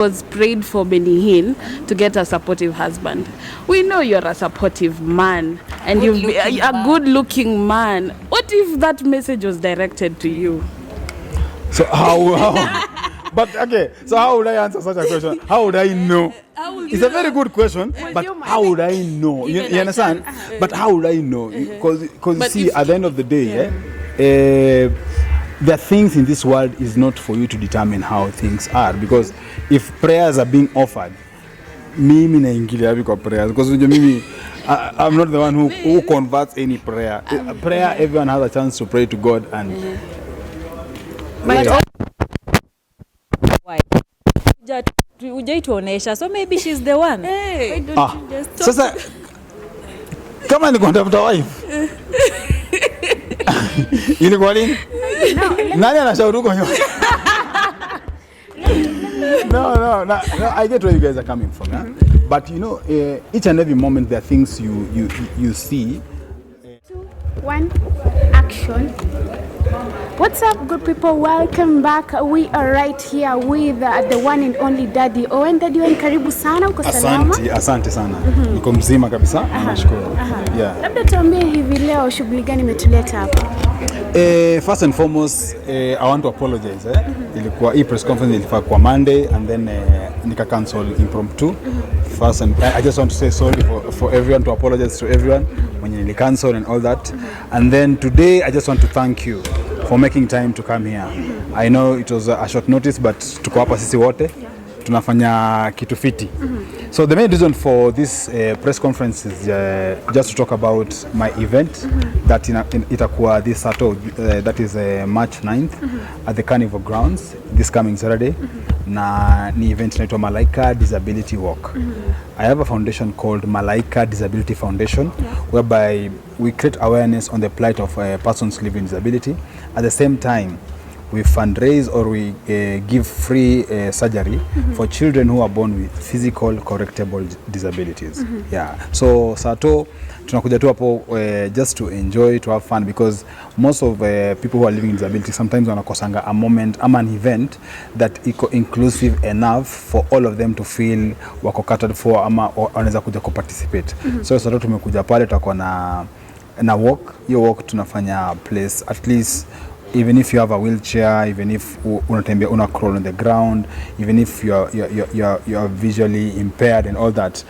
was prayed for Benihin to get a supportive husband. We know you're a supportive man and you've been a good-looking man. What if that message was directed to you? So how but okay, so how would I answer such a question? How would I know? It's a very good question, but how would I know? You understand? But how would I know? Because see, at the end of the day, the things in this world is not for you to determine how things are. Because if prayers are being offered, mimi naingilia because prayers. Because I'm not the one who converts any prayer. Prayer, everyone has a chance to pray to God and. Ujaituonesha, so maybe she's the one. Hey. Why don't you just talk? Sasa kama niko natafuta wife ilikuwa nini? Nani anashauri huko nyuma? No, I get where you guys are coming from, yeah? But you know, each and every moment there are things you see. 2, 1, action. What's up, good people? Welcome back. We are right here with the one and only Daddy Owen. Daddy Owen, karibu sana, uko salama? Asante sana. Niko mzima kabisa. Nashukuru. Yeah. Labda tuambie hivi leo shughuli gani umetuleta hapa? First and foremost, I want to apologize. Ilikuwa hii press conference ilifaa kwa Monday and then nika cancel impromptu. First, and I just want to say sorry for everyone, to apologize to everyone when you cancel and all that. And then today I just want to thank you for making time to come here. I know it was a short notice, but tuko hapa sisi wote tunafanya kitu fiti. So the main reason for this press conference is just to talk about my event that itakuwa this Saturday, that is March 9th at the Carnival Grounds this coming Saturday. Na ni event inaitwa Malaika Disability Walk. I have a foundation called Malaika Disability Foundation, whereby we create awareness on the plight of persons living with disability. At the same time, we fundraise or we give free surgery for children who are born with physical correctable disabilities. Yeah. So Sato tunakuja tu hapo just to enjoy, to have fun, because most of people who are living with disability sometimes wanakosanga a moment ama an event that iko inclusive enough for all of them to feel wako catered for ama wanaweza kuja kuparticipate. So Sato tumekuja pale, tutakuwa na walk. Hiyo walk tunafanya place at least, even if you have a wheelchair, even if unatembea crawl on the ground, even if you are visually impaired and all that,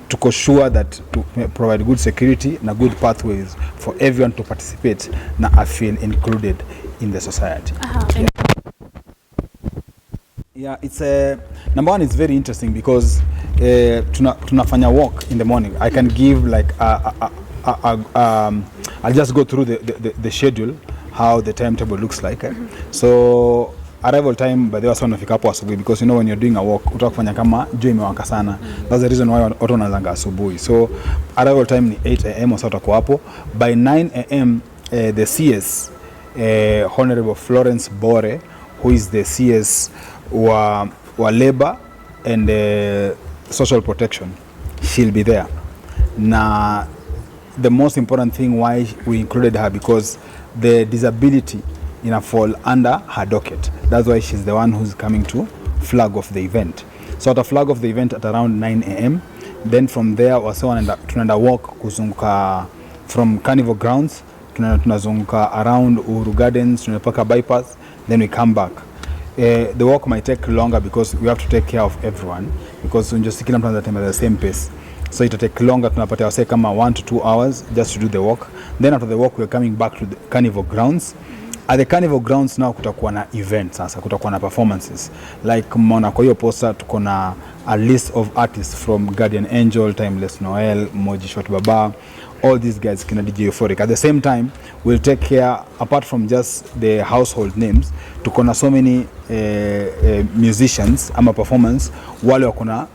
to sure that to provide good security and good pathways for everyone to participate na feel included in the society. Yeah, it's number one, it's very interesting because tunafanya walk in the morning. I can give like I'll just go through the schedule, how the timetable looks like. So arrival time, by the way, sana nafika hapo asubuhi, because you know when you're doing a walk utakufanya kama jua imewaka sana. That's the reason why watu wanaanza asubuhi. So arrival time ni 8 am, so utakuwa hapo by 9 am. The CS Honorable Florence Bore, who is the CS wa labor and social protection, she'll be there. Na the most important thing why we included her, because the disability fall under her docket. That's why she's the one who's coming to flag off the event. So at a flag off the event at around 9 am. Then from there tunaenda walk kuzunguka from Carnival Grounds, tunazunguka around Uhuru Gardens, tunapaka bypass, then we come back. The walk might take longer because we have to take care of everyone, because just kila mtu anatembea at the same pace. So it will take longer, tunapata wase kama 1 to 2 hours just to do the walk. Then after the walk we're coming back to the Carnival Grounds. At the Carnival Grounds now kutakuwa na events, sasa kutakuwa na performances. Like mona kwa hiyo poster tuko na a list of artists from Guardian Angel, Timeless Noel, Moji Shot Baba, all these guys kina DJ Euphoric. At the same time, we'll take care, apart from just the household names, tuko na so many musicians ama performance wale wako na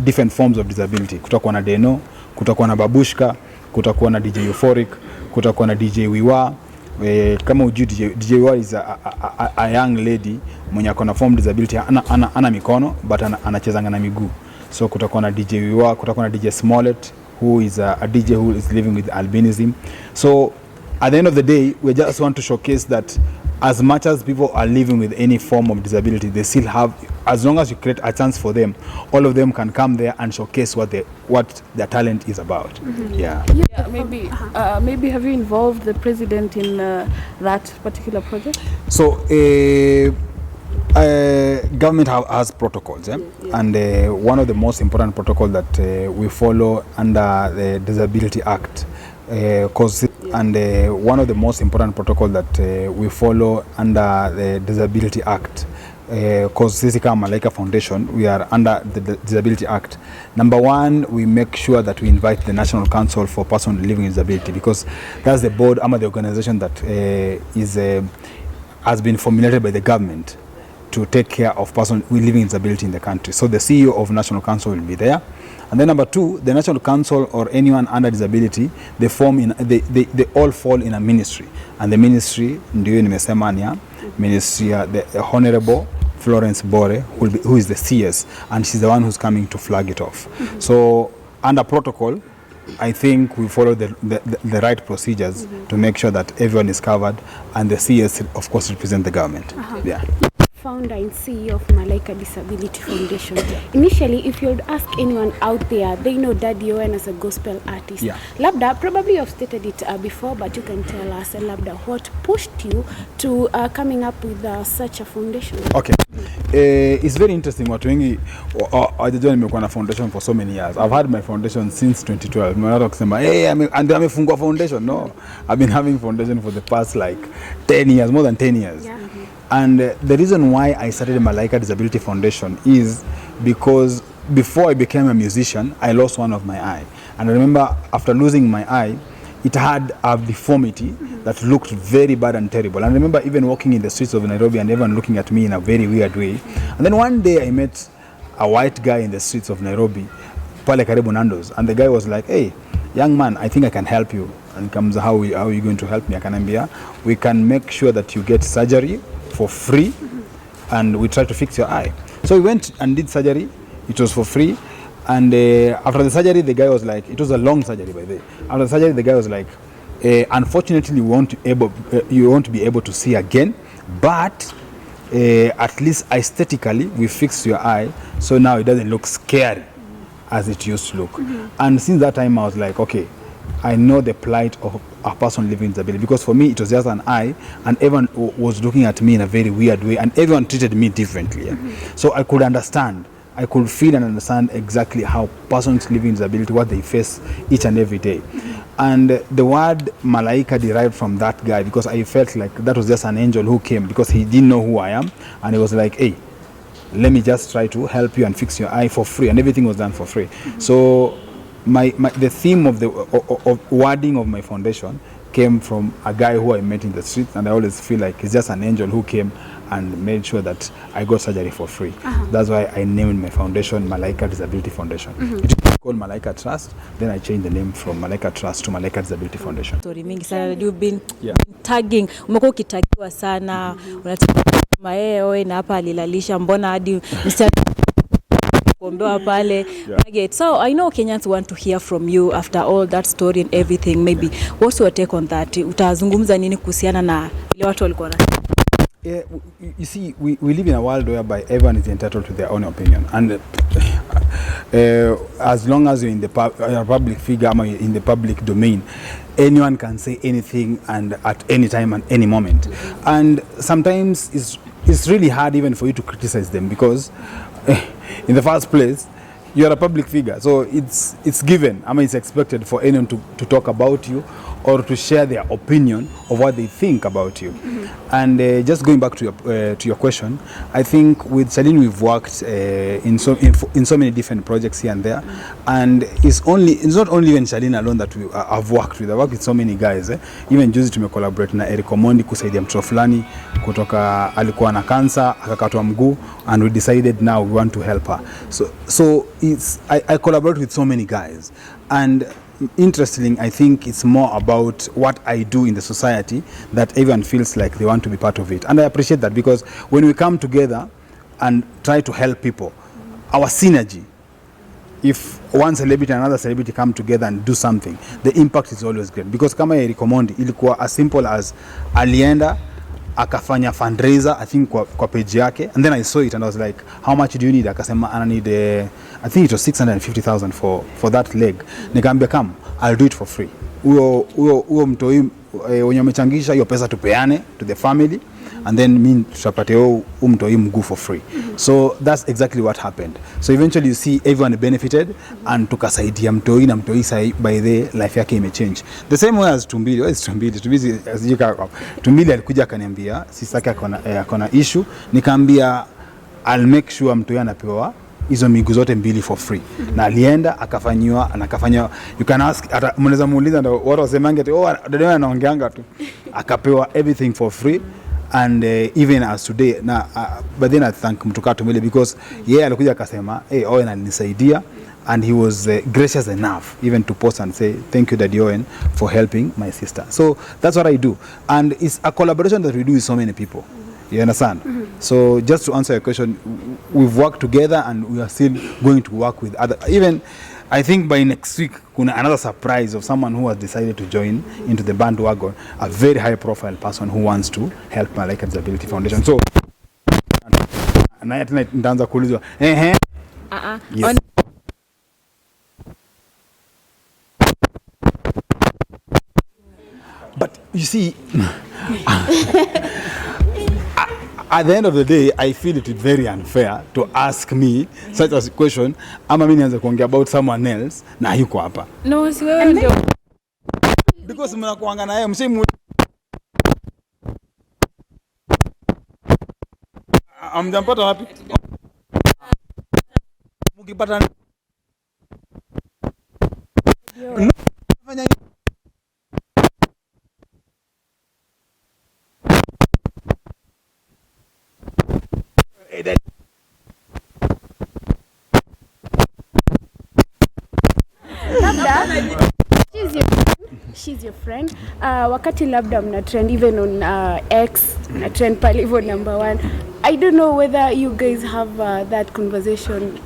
different forms of disability. Kutakuwa na Deno, kutakuwa na Babushka, kutakuwa na DJ Euphoric, kutakuwa na DJ Wiwa. Kama ujui DJ Wiwa is a young lady mwenye akona form disability, ana mikono but anachezanga na miguu. So kutakuwa na DJ Wiwa, kutakuwa na DJ Smollett, who is a DJ who is living with albinism. So at the end of the day, we just want to showcase that as much as people are living with any form of disability, they still have, as long as you create a chance for them, all of them can come there and showcase what their talent is about. Yeah. Maybe have you involved the president in that particular project? So government has protocols, and one of the most important protocol that we follow under the Disability Act, one of the most important protocol that we follow under the Disability Act, because sisi kama Malaika Foundation, we are under the Disability Act. Number one, we make sure that we invite the National Council for Persons Living with Disability, because that's the board, the organization that has been formulated by the government to take care of persons living with disability in the country. So the CEO of National Council will be there. And then number two, the National Council or anyone under disability, they all fall in a ministry. And the ministry, ndio nimesemania, ministry, the Honorable Florence Bore, who is the CS, and she's the one who's coming to flag it off. So under protocol, I think we follow the right procedures to make sure that everyone is covered, and the CS, of course, represent the government. Yeah. Founder and CEO of Malaika Disability Foundation. Initially, if you would ask anyone out there, they know Daddy Owen as a gospel artist. Yeah. Labda, probably you've stated it before, but you can tell us, Labda, what pushed you to coming up with such a foundation? Okay. It's very interesting. Watu wengi hawajajua nimekuwa na foundation for so many years. I've had my foundation since 2012. Mwana kusema, hey, amefungua foundation. No, I've been having foundation for the past like 10 years, more than 10 years. Yeah. And the reason why I started Malaika Disability Foundation is because before I became a musician, I lost one of my eye. And I remember after losing my eye, it had a deformity that looked very bad and terrible. And I remember even walking in the streets of Nairobi and everyone looking at me in a very weird way. And then one day I met a white guy in the streets of Nairobi, pale karibu Nando's, and the guy was like, hey, young man, I think I can help you. And he comes, how are you going to help me? Akanambia, we can make sure that you get surgery for free, and we try to fix your eye. So we went and did surgery. It was for free. And after the surgery, the guy was like, it was a long surgery by the way. After the surgery, the guy was like, unfortunately, you won't be able to see again, but at least aesthetically, we fixed your eye, so now it doesn't look scary as it used to look. And since that time, I was like, okay, I know the plight of a person living with disability, because for me it was just an eye, and everyone was looking at me in a very weird way, and everyone treated me differently. So I could understand, I could feel and understand exactly how persons living with disability, what they face each and every day. And the word Malaika derived from that guy, because I felt like that was just an angel who came, because he didn't know who I am, and he was like, hey, let me just try to help you and fix your eye for free, and everything was done for free. So the theme of the wording of my foundation came from a guy who I met in the street, and I always feel like he's just an angel who came and made sure that I got surgery for free. That's why I named my foundation Malaika Disability Foundation. It was called Malaika Trust, then I changed the name from Malaika Trust to Malaika Disability Foundation. Story mingi sana, you've been tagging, umekuwa ukitagiwa sana, unataka kama Owen hapa alilalisha, mbona hadi pale. So I know Kenyans want to hear from you after all that story and everything. Maybe what's your take on that? Utazungumza nini kuhusiana na ile watu walikuwa na? Yeah, you see, we live in a world whereby everyone is entitled to their own opinion, and as long as you're in the public figure, in the public domain, anyone can say anything and at any time and any moment. And sometimes it's really hard even for you to criticize them, because in the first place, you are a public figure, so it's given. It's expected for anyone to talk about you or to share their opinion of what they think about you. And just going back to your question, I think with Charlene we've worked in so many different projects here and there, and it's not only even Charlene alone that I've worked with. I've worked with so many guys. Even juzi collaborate na Eric Omondi kusaidia mtoto fulani kutoka alikuwa na cancer akakatwa mguu, and we decided now we want to help her. So I collaborate with so many guys, and interestingly, I think it's more about what I do in the society that everyone feels like they want to be part of it. And I appreciate that, because when we come together and try to help people, our synergy if one celebrity and another celebrity come together and do something, the impact is always great. Because kama Eric Omondi ilikuwa as simple as alienda akafanya fundraiser I think kwa page yake, and then I saw it and I was like, how much do you need? Akasema I need I think it was 650,000 for that leg. Nikamwambia come, I'll do it for free. Huyo mtoi wenye amechangisha hiyo pesa tupeane to the family, and then me tutapate mtoi mguu for free. So that's exactly what happened. So eventually you see everyone benefited, and tukasaidia mtoi na mtoi sai by the life yake imechange. The same way as Tumbili. Tumbili alikuja akaniambia sisi yake akona issue, nikamwambia I'll make sure mtoi anapewa hizo miguu zote mbili for free. Na alienda akafanywa you can ask, mnaweza muuliza ndio watu wasemange dada anaongeanga tu, akapewa everything for free. And even as today na but then I thank Mtuka Tumile because alikuja akasema Owen alinisaidia, and he was gracious enough even to post and say thank you Daddy Owen for helping my sister. So that's what I do, and it's a collaboration that we do with so many people. You understand? So just to answer your question, we've worked together and we are still going to work with other. Even I think by next week, kuna another surprise of someone who has decided to join into the bandwagon, a very high profile person who wants to help Malaika Disability Foundation. So, na tena nitaanza kuulizwa yes. But you see, at the end of the day, I feel it is very unfair to ask me such a question. Ama mimi nianze kuongea about someone else na yuko hapa. No, si wewe ndio. Because mnakuanga na yeye msimu. Amjampata wapi? Mkipata fanya she's your friend. Wakati labda mna trend even on X, mna trend pale hivyo #1. I don't know whether you guys have that conversation.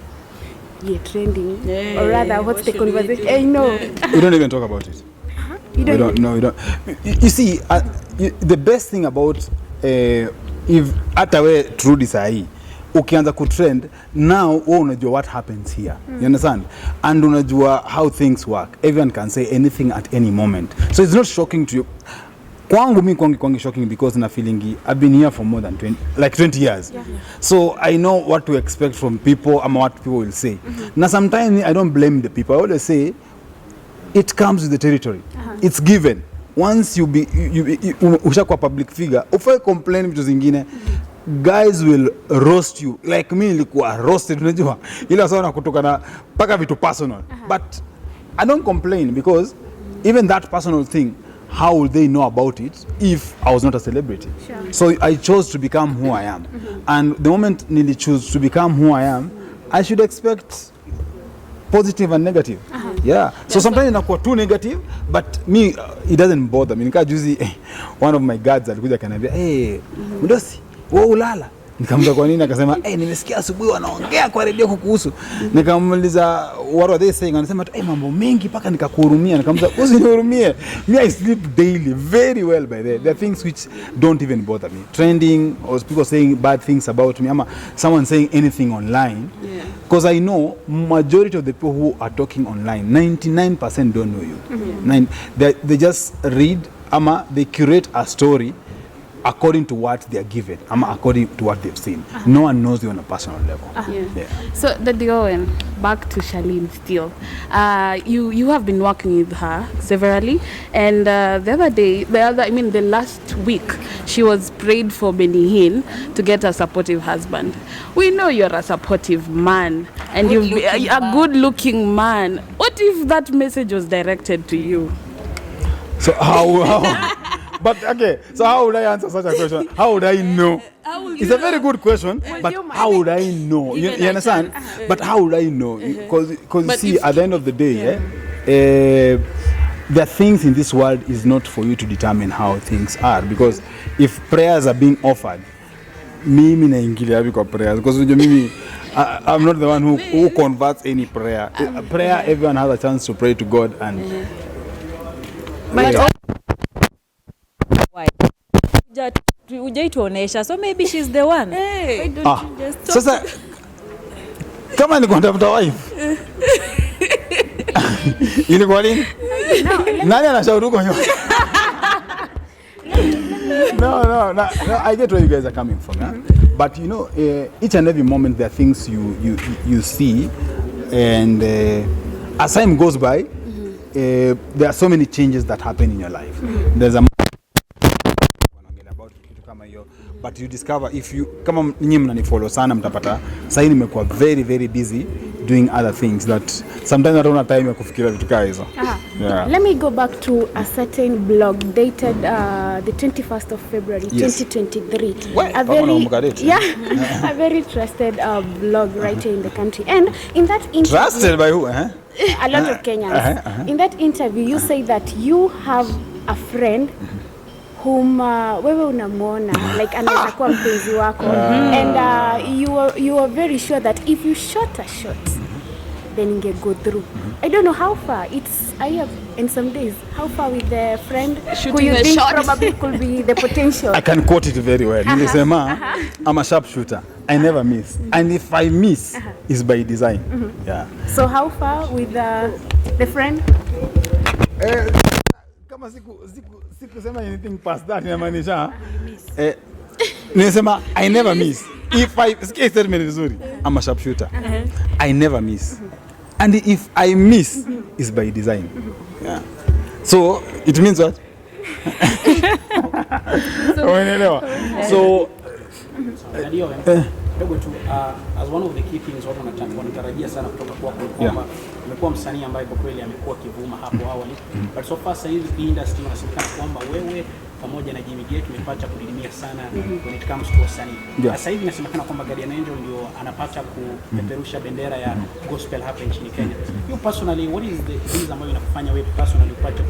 Yeah, trending. Yeah, or rather, what's the conversation? I know. We don't even talk about it. You don't? No, we don't. You see, the best thing about if hata we Trudy sahi ukianza kutrend now, unajua what happens here. You understand? And unajua how things work. Everyone can say anything at any moment. So it's not shocking to you. Kwangu shocking because na feeling I've been here for more than 20 years. Yeah. So I know what to expect from people and what people will say. Now sometimes I don't blame the people. I always say it comes with the territory. It's given. Once you ushakuwa public figure, ufai complain vitu zingine, guys will roast you. Like me nilikuwa roasted, unajua. Ila sawa kutoka na paka vitu personal. But I don't complain because even that personal thing, how would they know about it if I was not a celebrity? Sure. So I chose to become who I am. And the moment nili choose to become who I am, I should expect positive and negative. Yeah. So sometimes inakuwa too negative, but me it doesn't bother me. Nika juzi one of my guards alikuja kanambia, Mdosi, wewe ulala. Nikamwambia kwa nini? Akasema nimesikia asubuhi wanaongea kwa radio kukuhusu. Nikamuuliza what are they saying? Anasema mambo mengi paka nikakuhurumia. Nikamwambia usinihurumie. Me I sleep daily very well by there. There are things which don't even bother me. Trending or people saying bad things about me, ama someone saying anything online. Because I know majority of the people who are talking online, 99% don't know you. They just read ama they curate a story according to what they are given, according to what they've seen. No one knows you on a personal level. So, Daddy Owen, back to Charlene still. You have been working with her severally, and the last week, she was prayed for Benihin to get a supportive husband. We know you're a supportive man, and you've been a good-looking man. What if that message was directed to you? So how but okay, so how would I answer such a question? How would I know? It's a very good question, but how would I know? You understand? But how would I know? Because see, at the end of the day, there are things in this world is not for you to determine how things are. Because if prayers are being offered, mimi naingilia kwa prayers. Because mimi I'm not the one who converts any prayer. Prayer, everyone has a chance to pray to God and. Why? Hujaituonesha, so maybe she's the one. Why don't you just talk? Sasa kama ni kontafuta wife. Ilikuwa nini? Nani anashauri uko nyuma? No, I get where you guys are coming from, yeah? But you know, each and every moment there are things you see, and as time goes by, there are so many changes that happen in your life. There's a but you discover if you kama nyinyi mnanifollow sana mtapata sasa nimekuwa very very busy doing other things that sometimes I don't have time ya kufikiria vitu kama hizo. Yeah. Let me go back to a certain blog dated the 21st of February 2023. A very trusted blog writer in the country, and in that interview, trusted by who? A lot of Kenyans. In that interview you say that you have a friend whom wewe unamwona like anaweza kuwa mpenzi wako, and you are very sure that if you shot a shot then inge go through. I don't know how far I have in some days how far with the friend shooting who you think shot. Probably could be the potential. I can quote it very well. Nilisema I'm a sharpshooter. I never miss, and if I miss is by design. Yeah. So how far with the friend? Kama siku sema anything past that inamaanisha nimesema I never miss. If I statement vizuri, I'm a sharpshooter. I never miss. And if I miss is by design. Yeah. So it means what? So as one of the key things watu wanatarajia sana kutoka kwako kwamba umekuwa msanii ambaye kwa kweli amekuwa kivuma hapo awali, but so far sasa hivi industry inasemekana kwamba wewe pamoja na Jimmy Gate umepata kudidimia sana when it comes to usanii. Sasa hivi inasemekana kwamba Guardian Angel ndio anapata kupeperusha bendera ya gospel hapa nchini Kenya. You personally, what is the things ambayo inakufanya wewe personally upate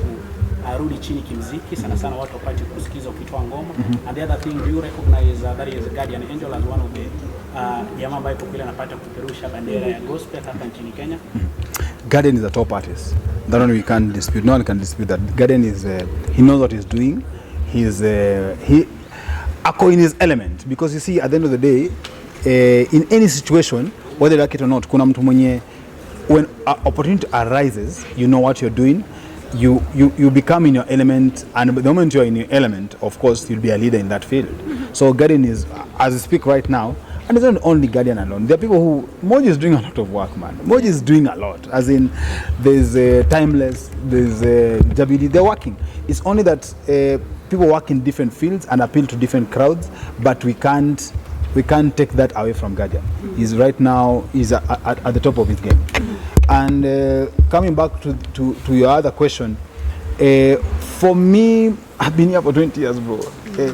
rudi chini kimziki sana sana watu wapate kusikiza ukitoa ngoma? And the other thing, do you recognize that is Guardian Angel as one of the jamaa ambaye kwa kweli anapata kupeperusha bendera ya gospel hapa nchini Kenya? Guardian is a top artist. That one we can't dispute. No one can dispute that. Guardian is he knows what he's doing. He's he in his element, because you see at the end of the day in any situation whether you like it or not, kuna mtu mwenye when opportunity arises, you know what you're doing. You become in your element, and the moment you're in your element, of course you'll be a leader in that field. So Guardian is, as I speak right now, and it's not only Guardian alone. There are people who Moji is doing a lot of work, man. Moji is doing a lot. As in, there's Timeless, there's WD. They're working. It's only that people work in different fields and appeal to different crowds, but we can't take that away from Guardian. He's right now at the top of his game. And coming back to your other question, for me, I've been here for 20 years, bro.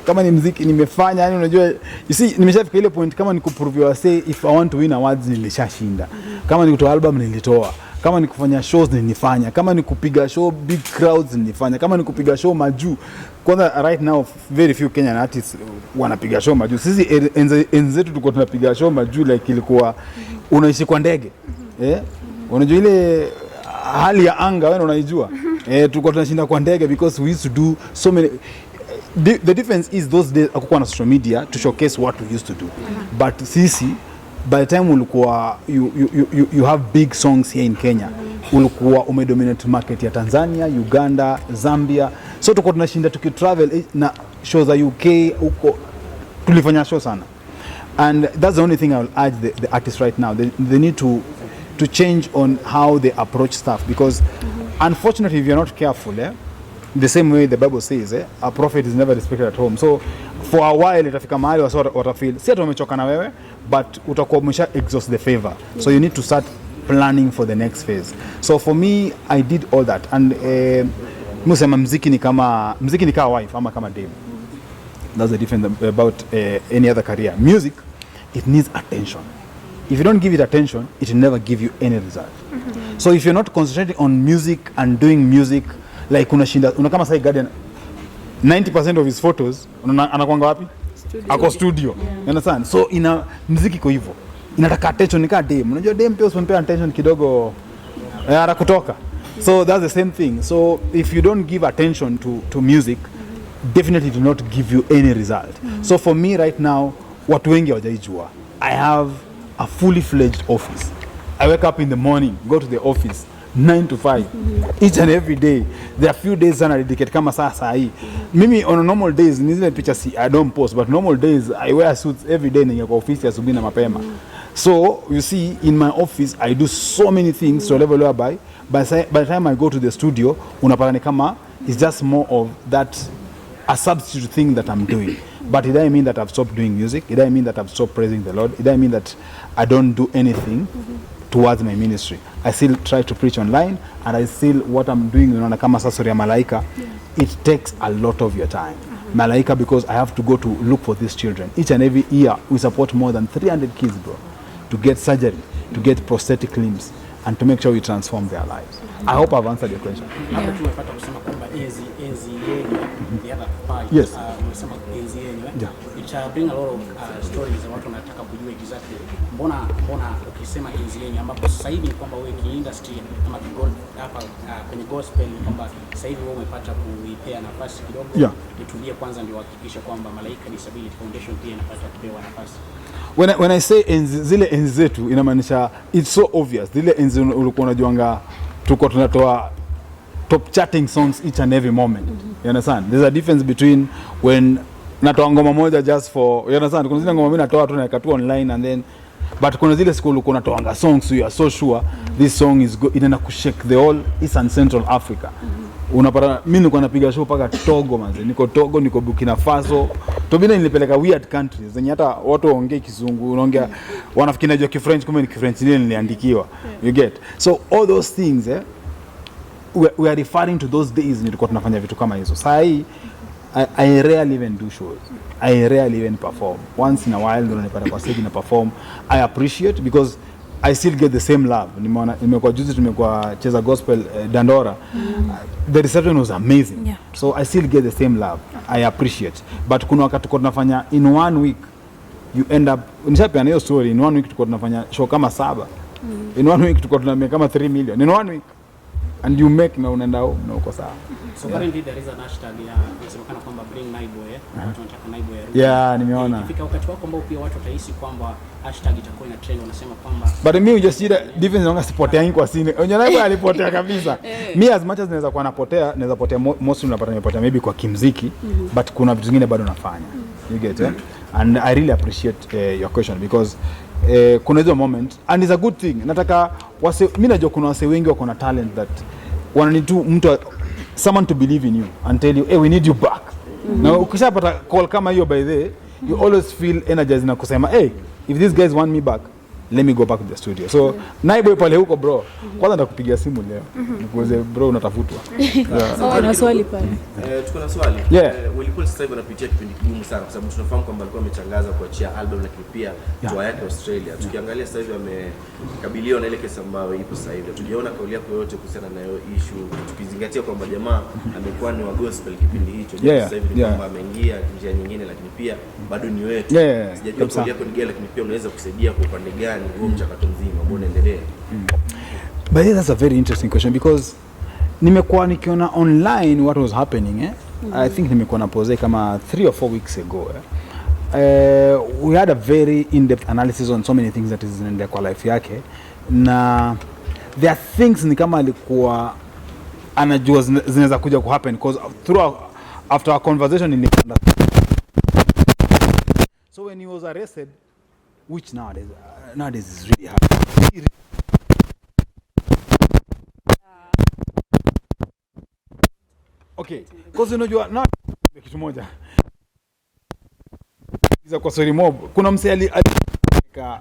Kama ni muziki nimefanya, yani unajua, you see, nimeshafika ile point kama ni kuprove say if I want to win awards nilishashinda. Kama ni kutoa album nilitoa. Kama ni kufanya shows nilifanya. Kama ni kupiga show big crowds nilifanya. Kama ni kupiga show majuu. Kwanza right now very few Kenyan artists wanapiga show majuu. Sisi enzetu tulikuwa tunapiga show majuu like ilikuwa unaishi kwa ndege. Unajua ile hali ya anga wewe unaijua. Tulikuwa tunashinda kwa ndege because we used to do so many. The difference is those days hakukuwa na social media to showcase what we used to do. But sisi by the time ulikuwa you have big songs here in Kenya, ulikuwa umedominate market ya Tanzania, Uganda, Zambia. So tulikuwa tunashinda tukitravel na shows za UK huko, tulifanya show sana. And that's the only thing I will urge the artists right now. They need to change on how they approach stuff, because unfortunately if you're not careful, the same way the Bible says, a prophet is never respected at home. So for a while itafika mahali watafeel si ati wamechoka na wewe, but utakuwa umesha exhaust the favor. So you need to start planning for the next phase. So for me, I did all that. And musema mziki ni kama wife ama kama dame. That's the difference about any other career. Music, it needs attention. If you don't give it attention, it will never give you any result. So if you're not concentrating on music and doing music, like kama sai Guardian 90% of his photos anakuanga wapi? Ako studio. You understand? So ina muziki iko hivyo. inataka attention nika dem. Unajua dem pia usimpea attention kidogo kutoka. So that's the same thing. So if you don't give attention to music, definitely do not give you any result. So for me right now, watu wengi hawajaijua. I have a fully fledged office. I wake up in the morning, go to the office 9 to 5 each and every day. There are few days sana dedicate kama saa hii. Mimi on normal days ni zile picha I don't post, but normal days I wear suits every day ninge kwa office asubuhi na mapema. So you see in my office I do so many things to a level whereby by the time I go to the studio unapata ni kama it's just more of that a substitute thing that I'm doing. But it doesn't mean that I've stopped doing music. It doesn't mean that I've stopped praising the Lord. It doesn't mean that I don't do anything towards my ministry. I still try to preach online, and I still what I'm doing, unaona kama sasa ya Malaika, it takes a lot of your time. Malaika, because I have to go to look for these children. Each and every year we support more than 300 kids, bro, to get surgery, to get prosthetic limbs, and to make sure we transform their lives. I hope I've answered your question. Yes. It bring a lot of stories za watu wanataka kujua exactly mbona ukisema enzi yenyu ambapo sasa hivi kwamba wewe kiindustry kama hapa kwenye gospel kwamba sasa hivi wewe umepata kuipea nafasi kidogo itulie kwanza ndio uhakikisha kwamba Malaika Disability Foundation pia inapata kupewa nafasi. When I say enzi, zile enzi zetu inamaanisha it's so obvious. Zile enzi ulikuwa unajuanga tuko tunatoa top charting songs each and every moment. You understand? There's a difference between when natoa ngoma moja just for, you understand? Kuna zile ngoma mimi natoa tu naeka tu online and then, but kuna zile siku ulikuwa unatoanga songs so you are so sure this song is good, inaenda kushake the whole East and Central Africa. Unapata mimi nilikuwa napiga show paka Togo manze, niko Togo, niko Burkina Faso. Tobina nilipeleka weird countries zenye hata watu waongee Kizungu, unaongea wanafikiri najua Kifrench kumbe ni Kifrench nile niliandikiwa. You get? So all those things we are referring to those days nilikuwa tunafanya vitu kama hizo. Sasa hii I rarely even do shows. I rarely even perform. Once in a while ndo nipata kwa stage na perform. I appreciate because I still get the same love. Nimekuwa juzi tumekuwa cheza gospel Dandora. The reception was amazing. Yeah. So I still get the same love. I appreciate. But kuna wakati tuko tunafanya in 1 week you end up, nishapeana hiyo story, in 1 week tuko tunafanya show kama 7. In 1 week tuko tunamake kama 3 million. In 1 week. And you make na unaenda home na uko sawa. So currently there is an hashtag inasemekana kwamba bring Naiboy, watu wanataka Naiboy ya Ruto. Nimeona. Ikifika wakati wako ambao pia watu watahisi kwamba hashtag itakuwa ina trend, wanasema kwamba but me just see the difference nanga sipotea kwa sini. Naiboy alipotea kabisa. Me as much as naweza kuwa napotea, naweza potea mostly unapata nimepotea maybe kwa kimziki, but kuna vitu vingine bado nafanya. You get it? And I really appreciate your question because kuna hizo moment and it's a good thing. Nataka mimi najua kuna wase wengi wako na talent that wananitu mtu someone to believe in you and tell you hey we need you back. Na ukishapata call kama hiyo by the you always feel energized na kusema hey if these guys want me back let me go back to the studio. So Naiboy pale huko bro, kwanza ndakupigia simu leo nikuulize bro unatafutwa. Kuna swali pale. Tuko na swali. Wilipol sasa hivi anapitia kipindi kigumu sana kwa sababu tunafahamu kwamba alikuwa amechangaza kuachia album lakini pia tour yake Australia. Tukiangalia sasa hivi amekabiliwa na ile kesi ambayo ipo sasa hivi. Tujaona kauli yako yote kuhusiana na hiyo issue tukizingatia kwamba jamaa amekuwa ni wa gospel kipindi hicho. Sasa hivi ni kwamba ameingia njia nyingine lakini pia bado ni wetu. Sijajua kauli yako ni gani lakini pia unaweza kusaidia kwa upande gani huo mchakato mzima ambao unaendelea. But that's a very interesting question because nimekuwa nikiona online what was happening I think nimekuwa na pose kama 3 or 4 weeks ago we had a very in-depth analysis on so many things that is in kwa life yake na there are things ni kama alikuwa anajua zinaweza kuja ku happen because after our conversation in so when he was arrested which nowadays is really hard. Okay, because unajua na kitu moja za kwa story mob kuna msee alika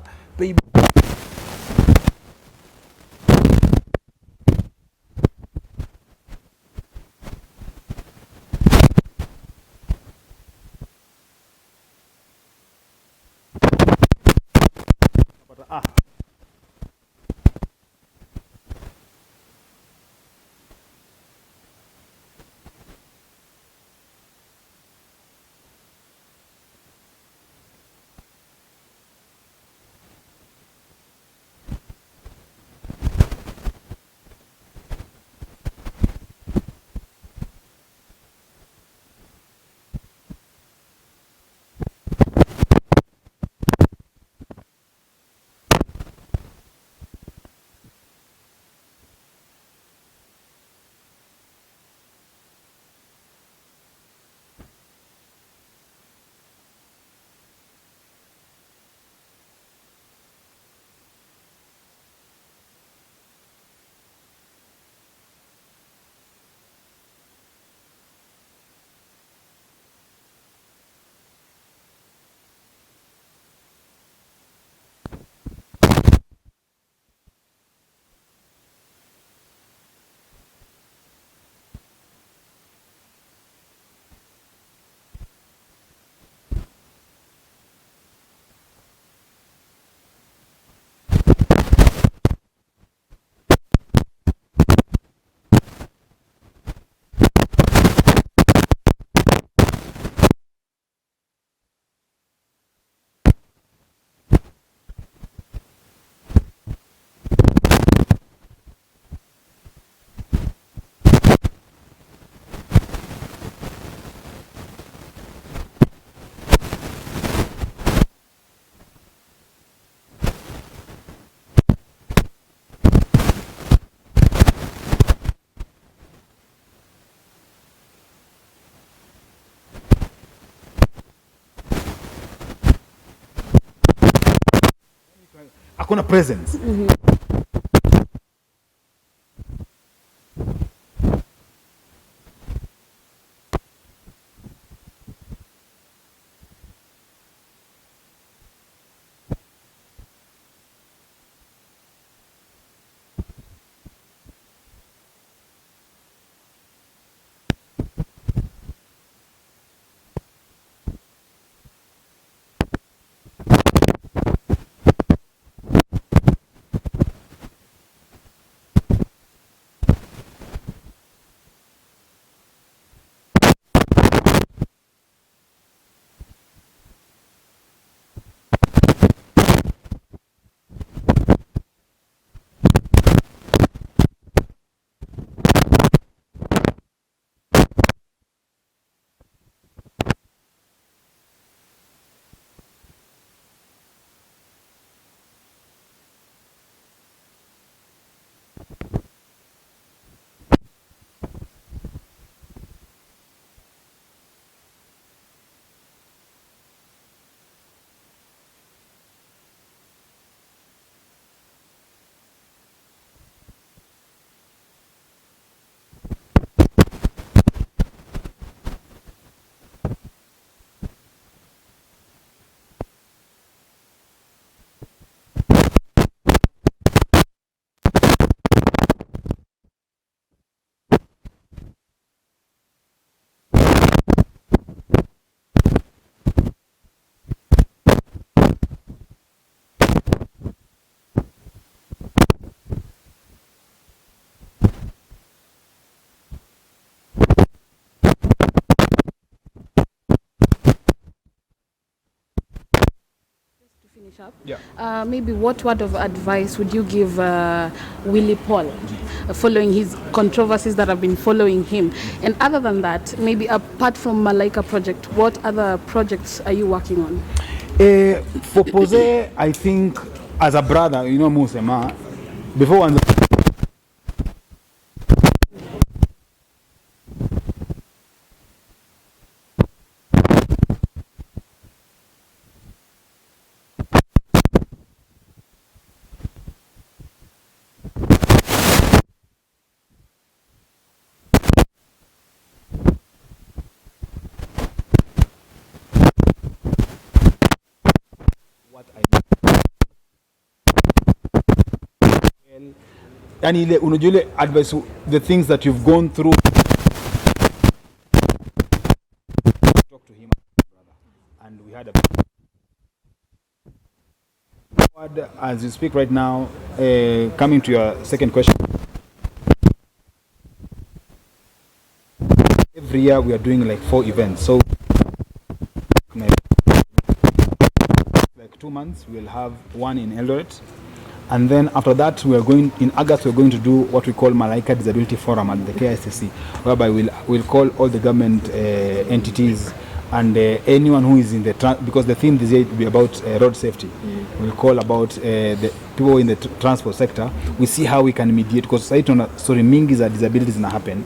hakuna presence. Yeah. Maybe what word of advice would you give Willie Paul following his controversies that have been following him? And other than that, maybe apart from Malaika project, what other projects are you working on? For Pose, I think as a brother, you know, Musema, before one. Yani ile unajua ile advice, the things that you've gone through, talk to him, brother, and we had a as you speak right now. Coming to your second question, every year we are doing like 4 events, so like 2 months we'll have one in Eldoret. And then after that, we are going in August. We're going to do what we call Malaika Disability Forum at the KICC, whereby we'll call all the government entities and anyone who is in the because the theme this year will be about road safety. We'll call about the people in the transport sector. We see how we can mediate, because story mingi za disabilities na happen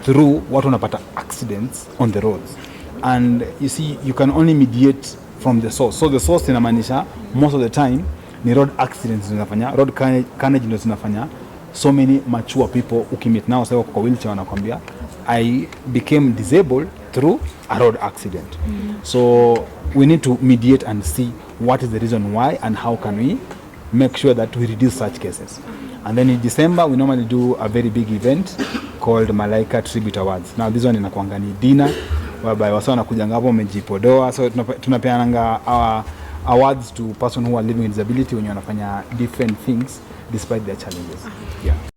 through what unapata accidents on the roads, and you see you can only mediate from the source. So the source inamaanisha most of the time ni road accidents zinafanya, road carnage ndio zinafanya so many mature people ukimit nao sasa kwa wheelchair wanakuambia I became disabled through a road accident. So we need to mediate and see what is the reason why and how can we make sure that we reduce such cases. And then in December we normally do a very big event called Malaika Tribute Awards. Now this one inakuanga ni dinner whereby wasa wanakuja hapo wamejipodoa, so tunapeananga our awards to person who are living with disability when you wanafanya different things despite their challenges. Yeah.